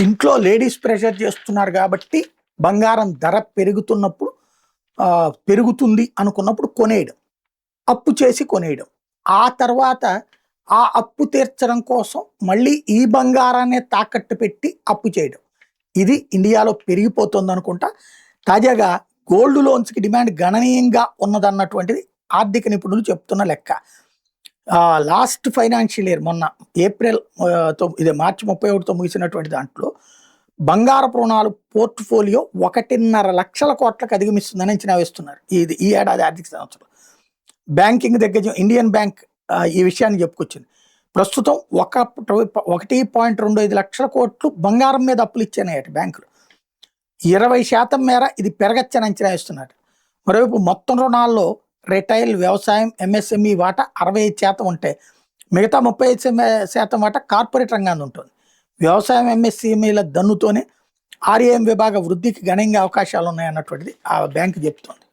ఇంట్లో ladies pressure చేస్తున్నారు కాబట్టి బంగారం ధర పెరుగుతున్నప్పుడు పెరుగుతుంది అనుకున్నప్పుడు కొనేయడం, అప్పు చేసి కొనేయడం. ఆ తర్వాత ఆ అప్పు తీర్చడం కోసం మళ్ళీ ఈ బంగారాన్ని తాకట్టు పెట్టి అప్పు చేయడం. ఇది ఇండియాలో పెరిగిపోతుంది అనుకుంటా. తాజాగా గోల్డ్ లోన్స్కి డిమాండ్ గణనీయంగా ఉన్నదన్నటువంటిది ఆర్థిక నిపుణులు చెప్తున్న లెక్క. లాస్ట్ ఫైనాన్షియల్ ఇయర్ మొన్న ఏప్రిల్ ఇదే మార్చి 31తో ముగిసినటువంటి దాంట్లో బంగారపు రుణాలు పోర్ట్ఫోలియో 1.5 లక్షల కోట్లకు అధిగమిస్తుందని అంచనా వేస్తున్నారు ఈ ఏడాది ఆర్థిక సంవత్సరం. బ్యాంకింగ్ దగ్గర ఇండియన్ బ్యాంక్ ఈ విషయాన్ని చెప్పుకొచ్చింది. ప్రస్తుతం 1.25 లక్షల కోట్లు బంగారం మీద అప్పులు ఇచ్చాయట బ్యాంకులు. 20% మేర ఇది పెరగచ్చని అంచనా వేస్తున్నారు. మరోవైపు మొత్తం రుణాల్లో రిటైల్, వ్యవసాయం, ఎంఎస్ఎంఈ వాటా 65% ఉంటే మిగతా 35% వాటా కార్పొరేట్ రంగాన్ని ఉంటుంది. వ్యవసాయం, ఎంఎస్ఎంఈల దన్నుతోనే ఆర్ఏఎం విభాగ వృద్ధికి గణనీయంగా అవకాశాలు ఉన్నాయన్నటువంటిది ఆ బ్యాంకు చెప్తోంది.